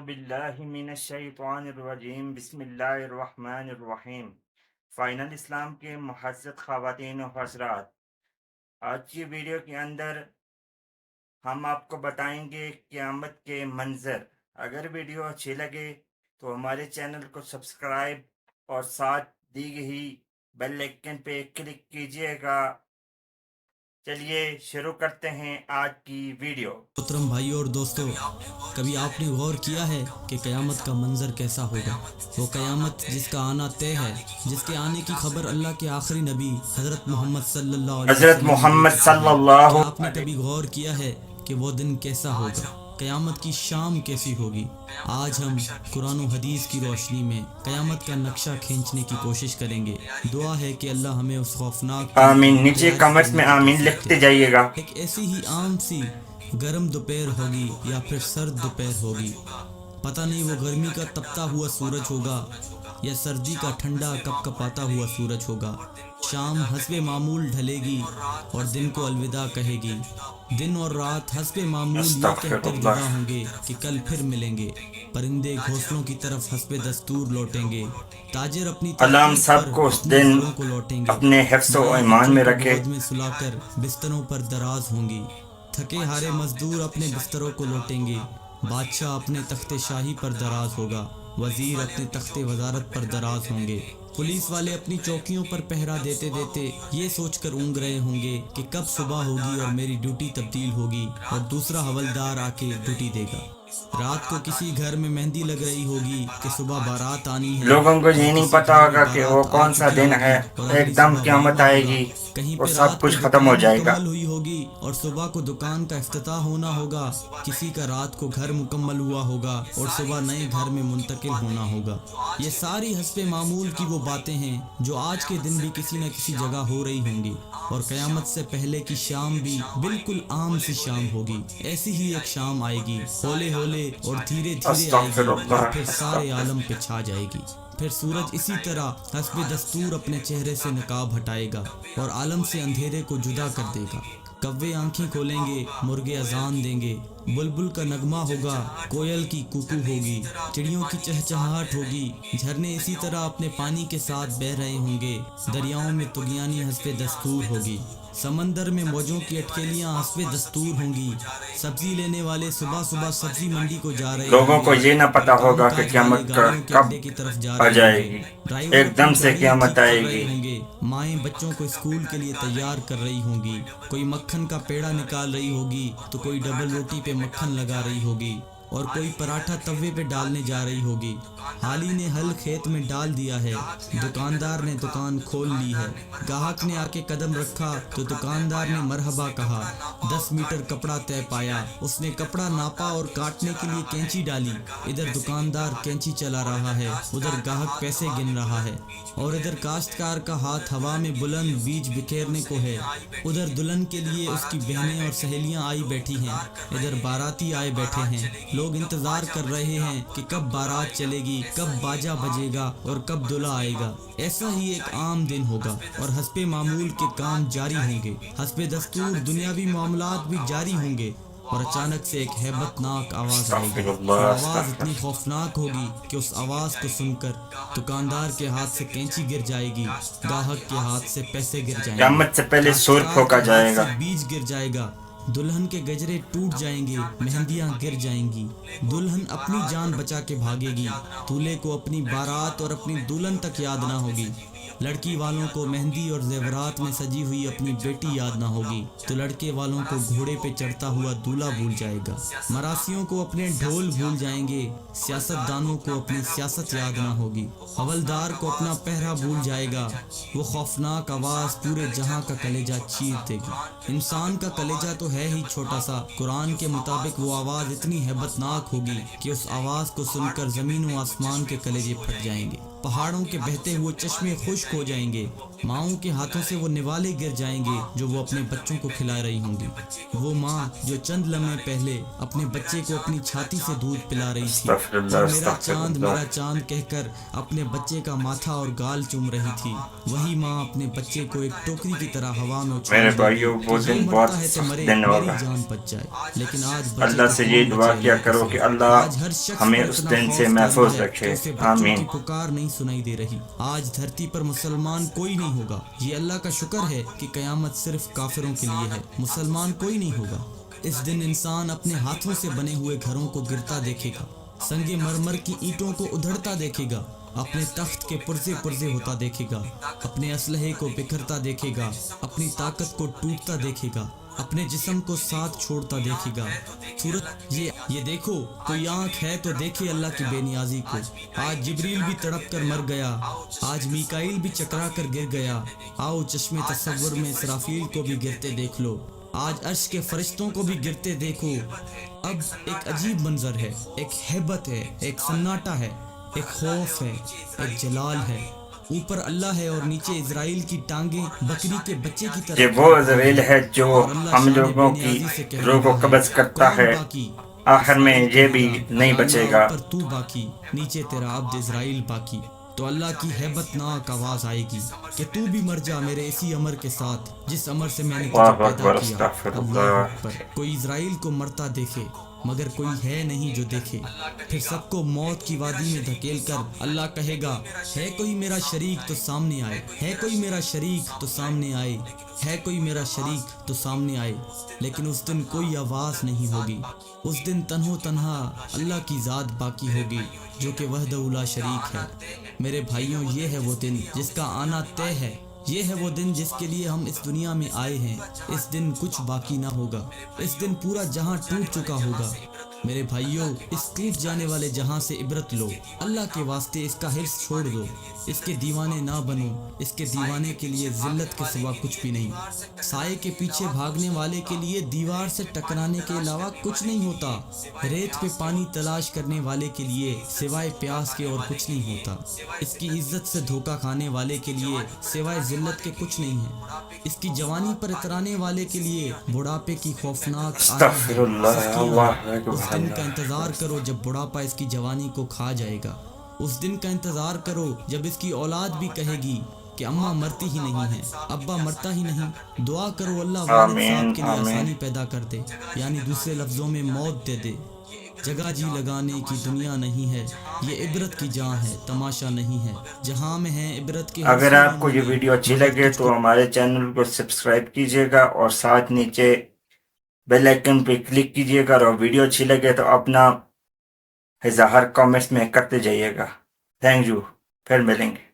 باللہ من الشیطان الرجیم بسم اللہ الرحمن الرحیم۔ فائنل اسلام کے معزز خواتین و حضرات، آج کی ویڈیو کے اندر ہم آپ کو بتائیں گے قیامت کے منظر۔ اگر ویڈیو اچھی لگے تو ہمارے چینل کو سبسکرائب اور ساتھ دی گئی بیل آئکن پہ کلک کیجئے گا۔ چلیے شروع کرتے ہیں آج کی ویڈیو۔ محترم بھائیوں اور دوستو، کبھی آپ نے غور کیا ہے کہ قیامت کا منظر کیسا ہوگا؟ وہ قیامت جس کا آنا طے ہے، جس کے آنے کی خبر اللہ کے آخری نبی حضرت محمد صلی اللہ علیہ وسلم کیا آپ نے کبھی غور کیا ہے کہ وہ دن کیسا ہوگا؟ قیامت کی شام کیسی ہوگی؟ آج ہم قرآن و حدیث کی روشنی میں قیامت کا نقشہ کھینچنے کی کوشش کریں گے۔ دعا ہے کہ اللہ ہمیں اس خوفناک آمین۔ نیچے کمنٹس میں آمین لکھتے جائیے گا۔ ایک ایسی ہی عام سی گرم دوپہر ہوگی یا پھر سرد دوپہر ہوگی، پتہ نہیں وہ گرمی کا تپتا ہوا سورج ہوگا یا سردی کا ٹھنڈا کپ کپاتا ہوا سورج ہوگا۔ شام حسب معمول ڈھلے گی اور دن کو الوداع کہے گی۔ دن اور رات حسب معمول یہ کہہ کر جدا ہوں گے کہ کل پھر ملیں گے۔ پرندے گھونسلوں کی طرف حسب دستور لوٹیں گے۔ تاجر اپنی اللہ سب کو اس دن کو لوٹیں گے۔ اپنے حفظ و ایمان میں رکھے۔ گود میں سلا کر بستروں پر دراز ہوں گی۔ تھکے ہارے مزدور اپنے بستروں کو لوٹیں گے۔ بادشاہ اپنے تخت شاہی پر دراز ہوگا۔ وزیر اپنے تخت وزارت پر دراز ہوں گے۔ پولیس والے اپنی چوکیوں پر پہرا دیتے دیتے یہ سوچ کر اونگ رہے ہوں گے کہ کب صبح ہوگی اور میری ڈیوٹی تبدیل ہوگی اور دوسرا حوالدار آ کے ڈیوٹی دے گا۔ رات کو کسی گھر میں مہندی لگ رہی ہوگی کہ صبح بارات آنی ہے۔ لوگوں کو یہ نہیں پتا ہوگا کہ وہ کون سا دن ہے، ایک دم قیامت آئے گی اور سب کچھ ختم ہو جائے گا۔ ہوئی ہوگی اور صبح کو دکان کا افتتاح ہونا ہوگا۔ کسی کا رات کو گھر مکمل ہوا ہوگا اور صبح نئے گھر میں منتقل ہونا ہوگا۔ یہ ساری حسب معمول کی وہ باتیں ہیں جو آج کے دن بھی کسی نہ کسی جگہ ہو رہی ہوں گی، اور قیامت سے پہلے کی شام بھی بالکل عام سی شام ہوگی۔ ایسی ہی ایک شام آئے گی، ہولے ہولے اور دھیرے دھیرے آئے گی اور پھر سارے عالم پہ چھا جائے گی۔ پھر سورج اسی طرح حسب دستور اپنے چہرے سے نقاب ہٹائے گا اور عالم سے اندھیرے کو جدا کر دے گا۔ کوے آنکھیں کھولیں گے، مرغے اذان دیں گے، بلبل کا نغمہ ہوگا، کوئل کی کوکو ہوگی، چڑیوں کی چہچہاہٹ ہوگی، جھرنے اسی طرح اپنے پانی کے ساتھ بہہ رہے ہوں گے، دریاؤں میں طغیانی حسب دستور ہوگی، سمندر میں موجوں کی اٹکیلیاں حسب دستور ہوں گی، سبزی لینے والے صبح صبح سبزی منڈی کو جا رہے لوگوں کو یہ نہ پتا ہوگا کہ قیامت کب آ جائے گی، ایک دم سے قیامت آئے گی۔ مائیں بچوں کو اسکول کے لیے تیار کر رہی ہوں گی، کوئی مکھن کا پیڑا نکال رہی ہوگی تو کوئی ڈبل روٹی پہ مکھن لگا رہی ہوگی اور کوئی پراٹھا توے پہ ڈالنے جا رہی ہوگی۔ حالی نے ہل کھیت میں ڈال دیا ہے، دکاندار نے دکان کھول لی ہے۔ گاہک نے آ کے قدم رکھا تو دکاندار نے مرحبا کہا۔ 10 میٹر کپڑا طے پایا، اس نے کپڑا ناپا اور کاٹنے کے لیے کینچی ڈالی۔ ادھر دکاندار کینچی چلا رہا ہے، ادھر گاہک پیسے گن رہا ہے، اور ادھر کاشتکار کا ہاتھ ہوا میں بلند بیج بکھیرنے کو ہے۔ ادھر دلہن کے لیے اس کی بہنیں اور سہیلیاں آئی بیٹھی ہیں، ادھر باراتی آئے بیٹھے ہیں۔ لوگ انتظار کر رہے ہیں کہ کب بارات چلے گی، کب باجا بجے گا اور کب دلہا آئے گا۔ ایسا ہی ایک عام دن ہوگا اور حسب معمول کے کام جاری ہوں گے، حسب دستور دنیاوی معاملات بھی جاری ہوں گے، اور اچانک سے ایک ہیبت ناک آواز آئے گی۔ وہ آواز اتنی خوفناک ہوگی کہ اس آواز کو سن کر دکاندار کے ہاتھ سے کینچی گر جائے گی، گاہک کے ہاتھ سے پیسے گر جائیں گے، قیامت سے پہلے سور پھونکا جائے گا، بیج گر جائے گا، دلہن کے گجرے ٹوٹ جائیں گے، مہندیاں گر جائیں گی، دلہن اپنی جان بچا کے بھاگے گی، دولہے کو اپنی بارات اور اپنی دلہن تک یاد نہ ہوگی، لڑکی والوں کو مہندی اور زیورات میں سجی ہوئی اپنی بیٹی یاد نہ ہوگی تو لڑکے والوں کو گھوڑے پہ چڑھتا ہوا دولہا بھول جائے گا، مراسیوں کو اپنے ڈھول بھول جائیں گے، سیاست دانوں کو اپنی سیاست یاد نہ ہوگی، حوالدار کو اپنا پہرا بھول جائے گا۔ وہ خوفناک آواز پورے جہاں کا کلیجہ چیر دے گی۔ انسان کا کلیجہ تو ہے ہی چھوٹا سا، قرآن کے مطابق وہ آواز اتنی ہیبت ناک ہوگی کہ اس آواز کو سن کر زمین و آسمان کے کلیجے پھٹ جائیں گے۔ پہاڑوں کے بہتے ہوئے چشمے خشک ہو جائیں گے، ماؤں کے ہاتھوں سے وہ نوالے گر جائیں گے جو وہ اپنے بچوں کو کھلا رہی ہوں گی۔ وہ ماں جو چند لمحے پہلے اپنے بچے کو اپنی چھاتی سے دودھ پلا رہی تھی استغفر اللہ اور استغفر میرا اللہ۔ چاند کہہ کر اپنے بچے کا ماتھا اور گال چوم رہی تھی، وہی ماں اپنے بچے کو ایک ٹوکری کی طرح ہوا میں میرے اچھال دے گی بھائیوں کہ وہ یہ دن بہت مرتا ہے تو سخت مرے، دن میری ہوگا۔ جان بچ جائے۔ لیکن آج بچے اللہ کو سے یہ کون دعا بچے کیا اللہ کے کرو کہ سوا؟ اللہ آج ہر شخص ہمیں پر اس اتنا دن سے خوف طاری محفوظ ہے رکھے، کہ اسے بچوں آمین۔ کی پکار نہیں سنائی دے رہی۔ آج دھرتی پر مسلمان کوئی نہیں ہوگا۔ یہ اللہ کا شکر ہے کہ قیامت صرف کافروں کے لیے ہے، مسلمان کوئی نہیں ہوگا۔ اس دن انسان اپنے ہاتھوں سے بنے ہوئے گھروں کو گرتا دیکھے گا، سنگ مرمر کی اینٹوں کو ادھڑتا دیکھے گا، اپنے تخت کے پرزے پرزے ہوتا دیکھے گا، اپنے اسلحے کو بکھرتا دیکھے گا، اپنی طاقت کو ٹوٹتا دیکھے گا، اپنے جسم کو ساتھ چھوڑتا دیکھے گا۔ سورت یہ دیکھو، کوئی آنکھ ہے تو دیکھے اللہ کی بے نیازی کو۔ آج جبریل بھی تڑپ کر مر گیا، آج میکائیل بھی چکرا کر گر گیا۔ آؤ چشم تصور میں اسرافیل کو بھی گرتے دیکھ لو، آج عرش کے فرشتوں کو بھی گرتے دیکھو۔ اب ایک عجیب منظر ہے، ایک ہیبت ہے، ایک سناٹا ہے، ایک خوف ہے، ایک جلال ہے۔ اوپر اللہ ہے اور نیچے اسرائیل کی ٹانگیں بکری کے بچے کی یہ طرح وہ کانپ رہی عزرائیل ہیں، ہے جو اور اللہ ہم شان بے لوگوں کی نیازی سے کہہ روح کو رہا ہے، قبض کرتا کون ہے، باقی؟ آخر میں اسرائیل یہ کہے بھی گا، نہیں یا بچے اللہ گا۔ اوپر تو باقی، نیچے تیرا عبد اسرائیل باقی۔ تو اللہ کی ہیبت ناک آواز آئے گی کہ تو بھی مر جا میرے اسی امر کے ساتھ جس امر سے میں نے تجھے اللہ پیدا اکبر، کیا۔ استغفر اللہ اللہ۔ اکبر۔ کوئی اسرائیل کو مرتا دیکھے مگر کوئی ہے نہیں جو دیکھے۔ پھر سب کو موت کی وادی میں دھکیل کر اللہ کہے گا، ہے کوئی میرا شریک تو سامنے آئے، ہے کوئی میرا شریک تو سامنے آئے، ہے کوئی میرا شریک تو سامنے آئے۔ لیکن اس دن کوئی آواز نہیں ہوگی، اس دن تنہا اللہ کی ذات باقی ہوگی جو کہ وحدہ لا شریک ہے۔ میرے بھائیوں، یہ ہے وہ دن جس کا آنا طے ہے، یہ ہے وہ دن جس کے لیے ہم اس دنیا میں آئے ہیں۔ اس دن کچھ باقی نہ ہوگا، اس دن پورا جہاں ٹوٹ چکا ہوگا۔ میرے بھائیوں، اس ٹوٹ جانے والے جہاں سے عبرت لو، اللہ کے واسطے اس کا حرص چھوڑ دو، اس کے دیوانے نہ بنو، اس کے دیوانے کے لیے ذلت کے سوا کچھ بھی نہیں۔ سائے کے پیچھے بھاگنے والے کے لیے دیوار سے ٹکرانے کے علاوہ کچھ نہیں ہوتا، ریت پہ پانی تلاش کرنے والے کے لیے سوائے پیاس کے اور کچھ نہیں ہوتا، اس کی عزت سے دھوکہ کھانے والے کے لیے سوائے ذلت کے کچھ نہیں ہے، اس کی جوانی پر اترانے والے کے لیے بڑھاپے کی خوفناک آہیں استغفر ہیں، اللہ، سختیاں ہیں۔ اللہ اس اکبر دن کا اللہ۔ انتظار کرو جب بڑھاپا اس کی جوانی کو کھا جائے گا، اس دن کا انتظار کرو جب اس کی اولاد بھی کہے گی کہ اماں مرتی ہی نہیں ہے، ابا مرتا ہی نہیں۔ دعا کرو اللہ والد آمین صاحب کے لیے آمین۔ آسانی پیدا کر دے، یعنی دوسرے لفظوں میں موت دے دے۔ جگہ جی لگانے کی دنیا نہیں ہے، یہ عبرت کی جہاں ہے، تماشا نہیں ہے۔ جہاں میں ہے عبرت کے اگر حصول آپ کو یہ نمونے، ویڈیو اچھی مگر لگے تجھ کو تو ہمارے چینل کو سبسکرائب کیجیے گا اور ساتھ نیچے بیل آئکن پہ کلک کیجیے گا، اور ویڈیو اچھی لگے تو اپنا اظہار کامنٹس میں کرتے جائیے گا۔ تھینک یو، پھر ملیں گے۔